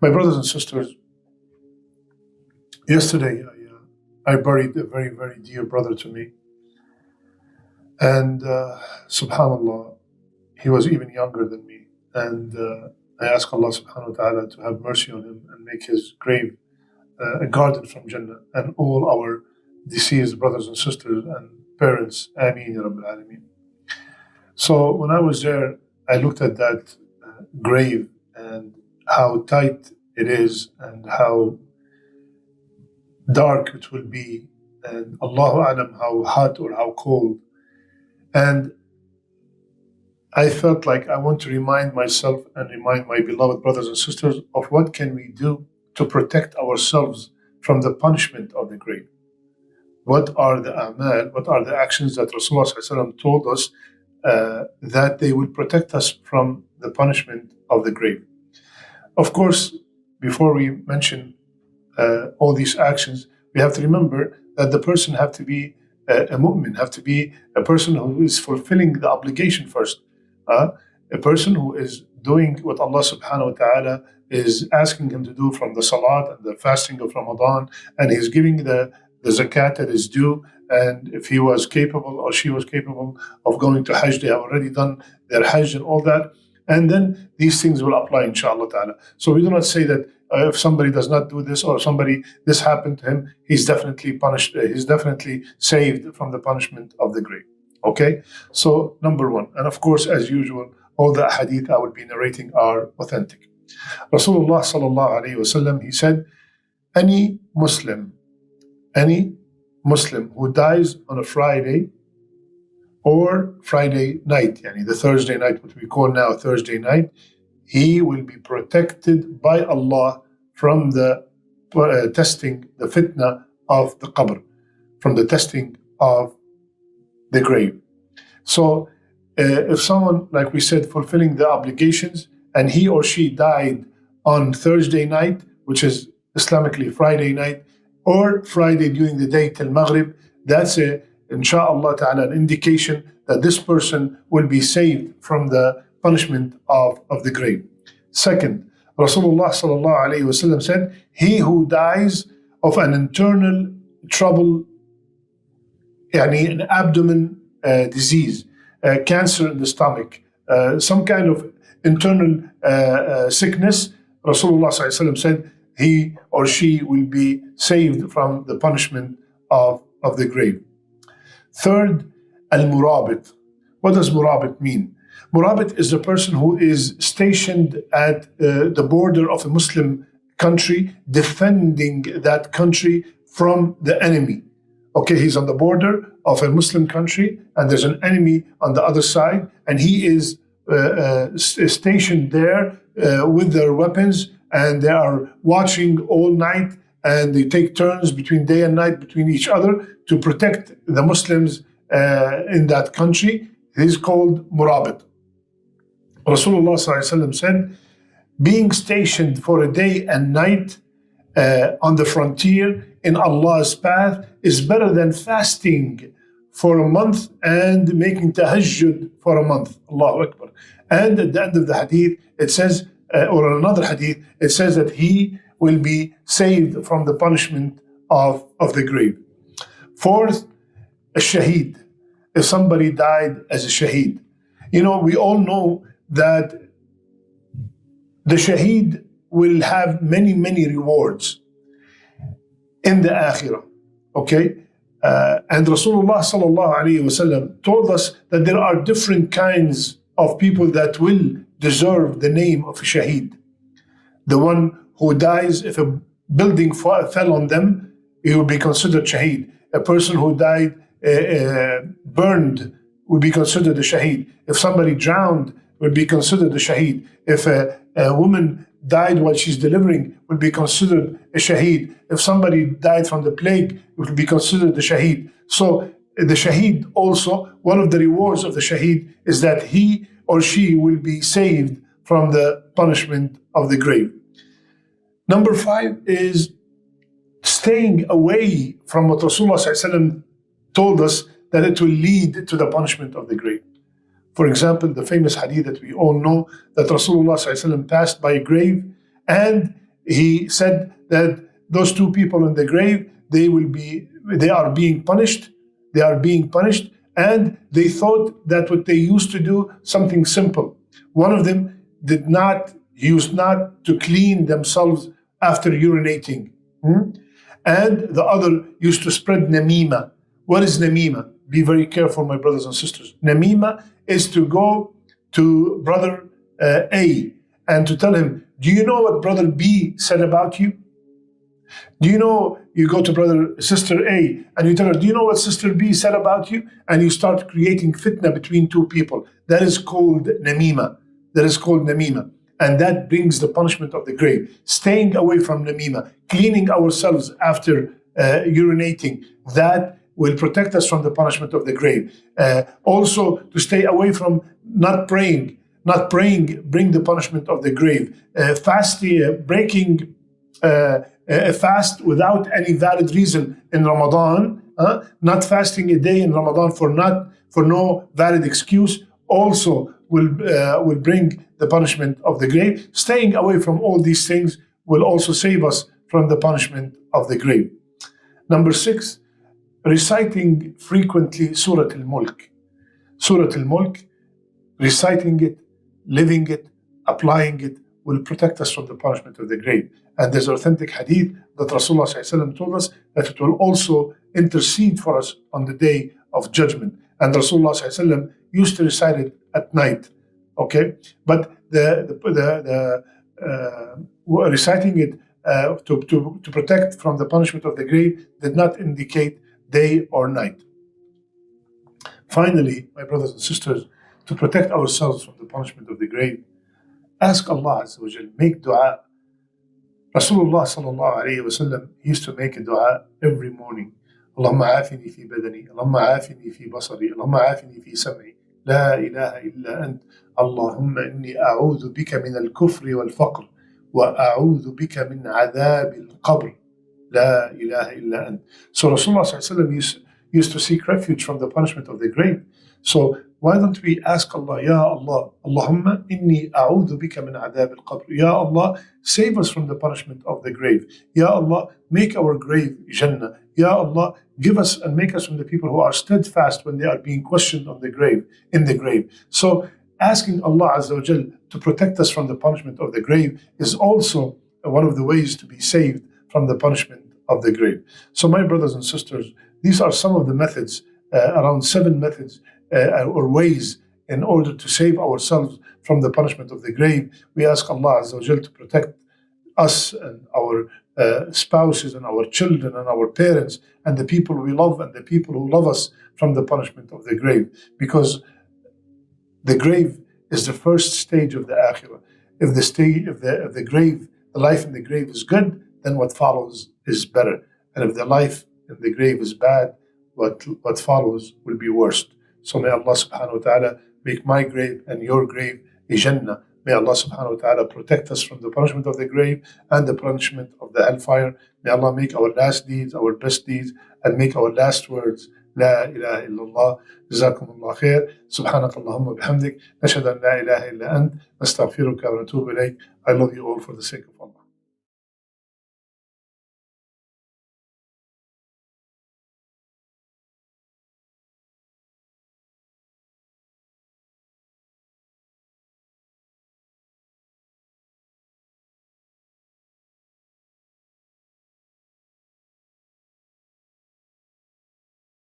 My brothers and sisters, yesterday I buried a very, very dear brother to me. And subhanAllah, he was even younger than me. And I ask Allah subhanahu wa ta'ala to have mercy on him and make his grave a garden from Jannah, and all our deceased brothers and sisters and parents. Aamin, ya Rabbil Alameen. So when I was there, I looked at that grave and how tight it is and how dark it will be, and Allahu Alam how hot or how cold. And I felt like I want to remind myself and remind my beloved brothers and sisters of what can we do to protect ourselves from the punishment of the grave. What are the a'mal, what are the actions that Rasulullah ﷺ told us that they will protect us from the punishment of the grave? Of course, before we mention all these actions, we have to remember that the person have to be a mu'min, have to be a person who is fulfilling the obligation first. A person who is doing what Allah subhanahu wa ta'ala is asking him to do from the salat and the fasting of Ramadan, and he's giving the zakat that is due, and if he was capable or she was capable of going to Hajj, they have already done their Hajj and all that, and then these things will apply inshallah ta'ala. So we do not say that if somebody does not do this, or somebody, this happened to him, he's definitely punished, he's definitely saved from the punishment of the grave. Okay, so number one, and of course, as usual, all the hadith I will be narrating are authentic. Rasulullah sallallahu alaihi wasallam, he said, any Muslim who dies on a Friday or Friday night, yani the Thursday night, what we call now Thursday night, he will be protected by Allah from the testing, the fitna of the qabr, from the testing of the grave. So if someone, like we said, fulfilling the obligations, and he or she died on Thursday night, which is Islamically Friday night, or Friday during the day till Maghrib, that's insha'Allah ta'ala, an indication that this person will be saved from the punishment of the grave. Second, Rasulullah sallallahu alayhi wasallam said, he who dies of an internal trouble, yani an abdomen disease, cancer in the stomach, some kind of internal sickness, Rasulullah sallallahu alayhi wasallam said, he or she will be saved from the punishment of the grave. Third, al-murabit. What does murabit mean? Murabit is the person who is stationed at the border of a Muslim country, defending that country from the enemy. Okay, he's on the border of a Muslim country, and there's an enemy on the other side, and he is stationed there with their weapons, and they are watching all night, and they take turns between day and night between each other to protect the Muslims in that country. It is called murabit. Rasulullah ﷺ said, being stationed for a day and night on the frontier in Allah's path is better than fasting for a month and making tahajjud for a month. Allahu Akbar. And at the end of the hadith, it says, or another hadith, it says that he will be saved from the punishment of the grave. Fourth, a shaheed. If somebody died as a shaheed. You know, we all know that the shaheed will have many, many rewards in the akhirah. Okay? And Rasulullah sallallahu alayhi wasallam told us that there are different kinds of people that will deserve the name of a shaheed. The one who dies, if a building fell on them, he will be considered shaheed. A person who died burned would be considered a shaheed. If somebody drowned, would be considered a shaheed. If a woman died while she's delivering, would be considered a shaheed. If somebody died from the plague, it would be considered a shaheed. So the shaheed also, one of the rewards of the shaheed is that he or she will be saved from the punishment of the grave. Number 5 is staying away from what Rasulullah ﷺ told us that it will lead to the punishment of the grave. For example, the famous hadith that we all know, that Rasulullah ﷺ passed by a grave, and he said that those two people in the grave, they are being punished. They are being punished, and they thought that what they used to do, something simple. One of them used not to clean themselves after urinating. And the other used to spread namima. What is namima? Be very careful, my brothers and sisters. Namima is to go to brother A and to tell him, do you know what brother B said about you? Do you know, you go to sister A and you tell her, do you know what sister B said about you? And you start creating fitna between two people. That is called namima. That is called namima. And that brings the punishment of the grave. Staying away from namima, cleaning ourselves after urinating, that will protect us from the punishment of the grave. Also, to stay away from not praying. Not praying bring the punishment of the grave. Breaking a fast without any valid reason in Ramadan, not fasting a day in Ramadan for no valid excuse, also will bring the punishment of the grave. Staying away from all these things will also save us from the punishment of the grave. Number 6, reciting frequently Surah Al-Mulk. Surah Al-Mulk, reciting it, living it, applying it, will protect us from the punishment of the grave. And there's authentic hadith that Rasulullah told us that it will also intercede for us on the day of judgment. And Rasulullah used to recite it at night. Okay, but reciting it to protect from the punishment of the grave did not indicate day or night. Finally, my brothers and sisters, to protect ourselves from the punishment of the grave, ask Allah Azza wa Jal, make dua. Rasulullah sallallahu alayhi wa sallam used to make a dua every morning. Allahumma afini fi badani, Allahumma afini fi basari, Allahumma afini fi sam'i, la ilaha illa ant, Allahumma inni a'udhu bika min al-kufri wal-faqr, wa a'udhu bika min adhab al-qabr, la ilaha illa ant. So Rasulullah sallallahu alayhi wa sallam used to seek refuge from the punishment of the grave. So why don't we ask Allah, Ya Allah, Allahumma inni a'udhu bika min adhab al-qabr. Ya Allah, save us from the punishment of the grave. Ya Allah, make our grave Jannah. Ya Allah, give us and make us from the people who are steadfast when they are being questioned on the grave, in the grave. So asking Allah Azza wa Jal to protect us from the punishment of the grave is also one of the ways to be saved from the punishment of the grave. So my brothers and sisters, these are some of the methods, around 7 methods or ways in order to save ourselves from the punishment of the grave. We ask Allah Azza wa Jal to protect us and our spouses and our children and our parents and the people we love and the people who love us from the punishment of the grave. Because the grave is the first stage of the akhirah. If the grave, the life in the grave is good, then what follows is better. And if the life in the grave is bad, what follows will be worst. So may Allah subhanahu wa ta'ala make my grave and your grave a Jannah. May Allah subhanahu wa ta'ala protect us from the punishment of the grave and the punishment of the hellfire. May Allah make our last deeds our best deeds and make our last words La ilaha illallah. Jazakum Allah khair. Subhanak Allahumma bihamdik. Nashhadu an la ilaha illa ant. Nastaghfiruka wa natubu ilayk. I love you all for the sake of